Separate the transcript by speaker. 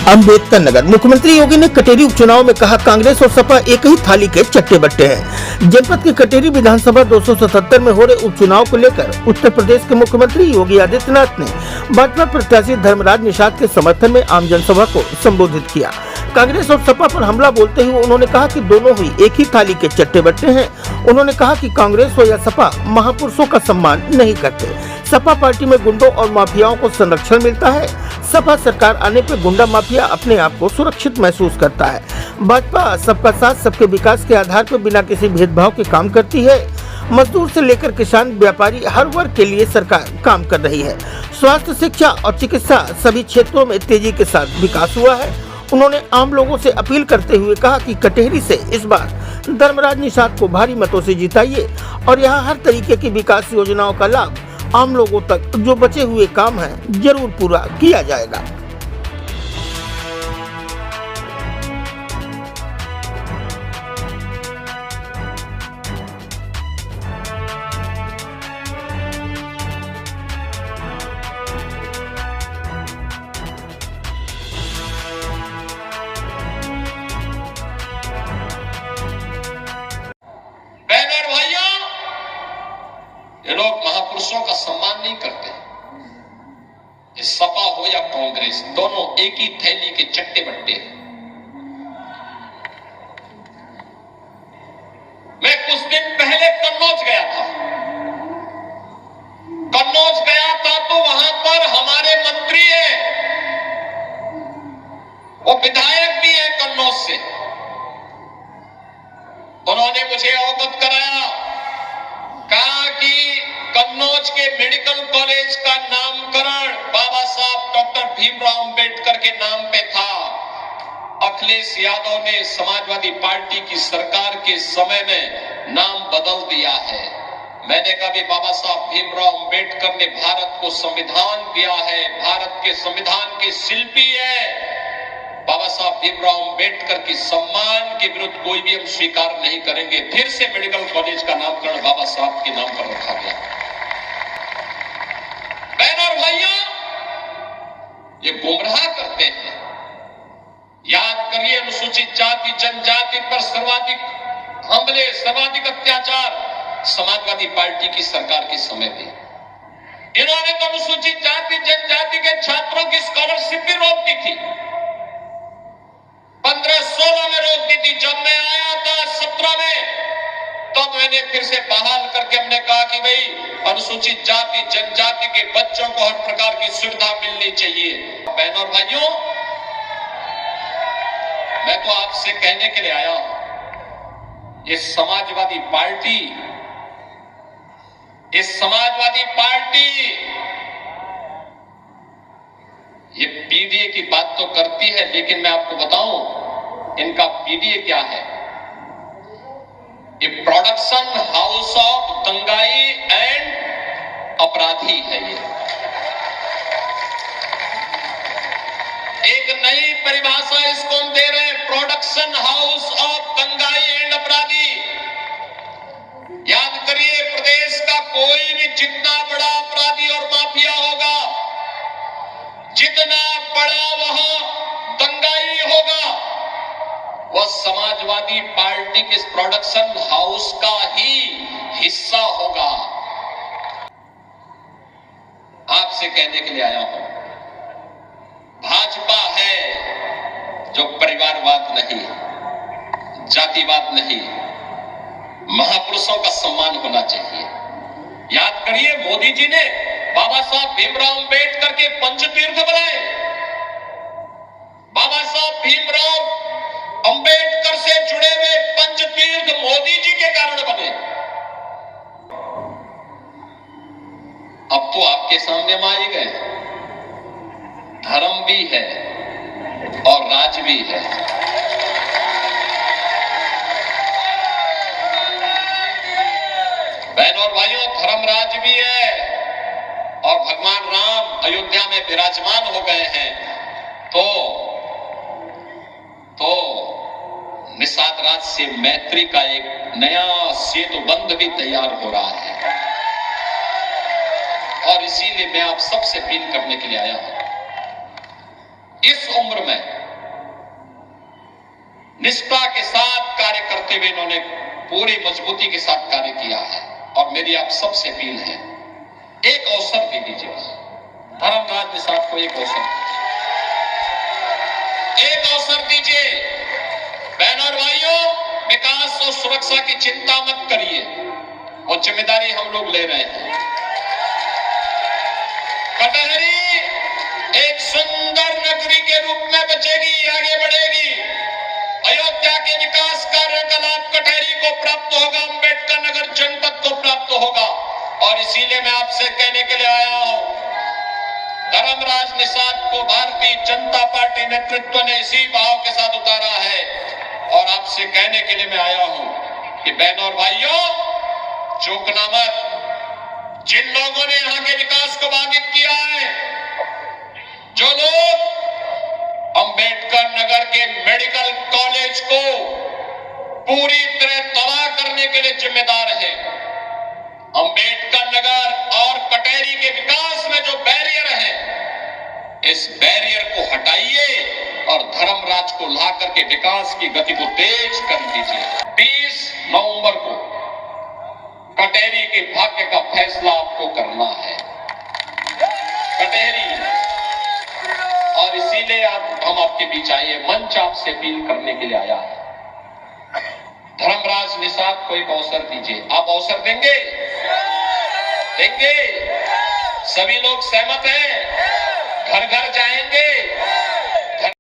Speaker 1: अम्बेडकर नगर। मुख्यमंत्री योगी ने कटेरी उपचुनाव में कहा, कांग्रेस और सपा एक ही थाली के चट्टे बट्टे हैं। जनपद के कटेरी विधानसभा 277 में हो रहे उपचुनाव को लेकर उत्तर प्रदेश के मुख्यमंत्री योगी आदित्यनाथ ने भाजपा प्रत्याशी धर्मराज निषाद के समर्थन में आम जनसभा को संबोधित किया। कांग्रेस और सपा पर हमला बोलते हुए उन्होंने कहा कि दोनों ही एक ही थाली के चट्टे बट्टे हैं। उन्होंने कहा कि कांग्रेस हो या सपा महापुरुषों का सम्मान नहीं करते। सपा पार्टी में गुंडों और माफियाओं को संरक्षण मिलता है। सपा सरकार आने पर गुंडा माफिया अपने आप को सुरक्षित महसूस करता है। भाजपा सबका साथ सबके विकास के आधार पर बिना किसी भेदभाव के काम करती है। मजदूर से लेकर किसान व्यापारी हर वर्ग के लिए सरकार काम कर रही है। स्वास्थ्य, शिक्षा और चिकित्सा सभी क्षेत्रों में तेजी के साथ विकास हुआ है। उन्होंने आम लोगों से अपील करते हुए कहा कि कटेरी से इस बार धर्मराज निषाद को भारी मतों से जिताइए और यहाँ हर तरीके की विकास योजनाओं का लाभ आम लोगों तक जो बचे हुए काम हैं जरूर पूरा किया जाएगा।
Speaker 2: ये लोग महापुरुषों का सम्मान नहीं करते। ये सपा हो या कांग्रेस, दोनों एक ही थैली के चट्टे बट्टे हैं। मैं कुछ दिन पहले कन्नौज गया था। तो वहां पर हमारे मंत्री हैं, वो विधायक भी है कन्नौज से। उन्होंने मुझे अवगत कराया, कहा कि कन्नौज के मेडिकल कॉलेज का नामकरण बाबा साहब डॉक्टर भीमराव अंबेडकर के नाम पे था। अखिलेश यादव ने समाजवादी पार्टी की सरकार के समय में नाम बदल दिया है। मैंने कहा भी बाबा साहब भीमराव अंबेडकर ने भारत को संविधान दिया है, भारत के संविधान के शिल्पी है। बाबा साहब भीमराव अंबेडकर की सम्मान के विरुद्ध कोई भी हम स्वीकार नहीं करेंगे। फिर से मेडिकल कॉलेज का नामकरण बाबा साहब के नाम पर रखा गया। बहनों और भाइयों, ये गुमराह करते हैं। याद करिए, अनुसूचित जाति जनजाति पर सर्वाधिक हमले, सर्वाधिक अत्याचार समाजवादी पार्टी की सरकार के समय पे। इन्होंने तो अनुसूचित जाति जनजाति के छात्रों की स्कॉलरशिप भी रोक दी थी। 15-16 में रोक दी थी। जब मैं आया था 17 में, तब मैंने फिर से बहाल करके हमने कहा कि भाई अनुसूचित जाति जनजाति के बच्चों को हर प्रकार की सुविधा मिलनी चाहिए। बहनों और भाइयों, मैं तो आपसे कहने के लिए आया हूं, ये समाजवादी पार्टी ये पीडीए की बात तो करती है, लेकिन मैं आपको बताऊं इनका पीडीए क्या है। ये प्रोडक्शन हाउस ऑफ दंगाई एंड अपराधी है। ये एक नई परिभाषा इसको हम दे रहे हैं, प्रोडक्शन हाउस ऑफ दंगाई एंड अपराधी। याद करिए, प्रदेश का कोई भी जितना बड़ा अपराधी और माफिया होगा, जितना बड़ा वह दंगाई होगा, वह समाजवादी पार्टी के प्रोडक्शन हाउस का ही हिस्सा होगा। आपसे कहने के लिए आया हूं, भाजपा है जो परिवारवाद नहीं, जातिवाद नहीं, महापुरुषों का सम्मान होना चाहिए। याद करिए, मोदी जी ने बाबा साहब भीमराव अंबेडकर के पंचतीर्थ बनाए। बाबा साहब भीमराव अंबेडकर से जुड़े हुए पंचतीर्थ मोदी जी के कारण बने। अब तो आपके सामने हम आए गए, धर्म भी है और राज भी है। बहनों और भाइयों, धर्मराज भी है और भगवान राम अयोध्या में विराजमान हो गए हैं। तो निषाद राज से मैत्री का एक नया सेतु बंध भी तैयार हो रहा है। और इसीलिए मैं आप सबसे अपील करने के लिए आया हूं, इस उम्र में निष्ठा के साथ कार्य करते हुए इन्होंने पूरी मजबूती के साथ कार्य किया है। और मेरी आप सबसे अपील है, एक अवसर दे दीजिए, धर्मराज निषाद को एक अवसर दीजिए। बहनों और भाइयों, विकास और सुरक्षा की चिंता मत करिए, वो जिम्मेदारी हम लोग ले रहे हैं। कटहरी एक सुंदर नगरी के रूप में बचेगी, आगे बढ़ेगी। अयोध्या के विकास कार्यों का लाभ कटहरी को प्राप्त होगा, अंबेडकर नगर जनपद को प्राप्त होगा। और इसीलिए मैं आपसे कहने के लिए आया हूं, धर्मराज निषाद को भारतीय जनता पार्टी नेतृत्व ने इसी भाव के साथ उतारा है। और आपसे कहने के लिए मैं आया हूं कि बहनों और भाइयों, चूकना मत। जिन लोगों ने यहां के विकास को बाधित किया है, जो लोग अंबेडकर नगर के मेडिकल कॉलेज को पूरी तरह तबाह करने के लिए जिम्मेदार है, अंबेडकर नगर और कटहरी के विकास में जो बैरियर है, इस बैरियर को हटाइए और धर्मराज को ला करके विकास की गति को तेज कर दीजिए। 20 नवंबर को कटहरी के भाग्य का फैसला आपको करना है, कटहरी। और इसीलिए हम आपके बीच आए, मंच आपसे अपील करने के लिए आया है। धर्मराज निषाद को एक अवसर दीजिए। आप अवसर देंगे? देंगे? सभी लोग सहमत हैं? घर घर जाएंगे,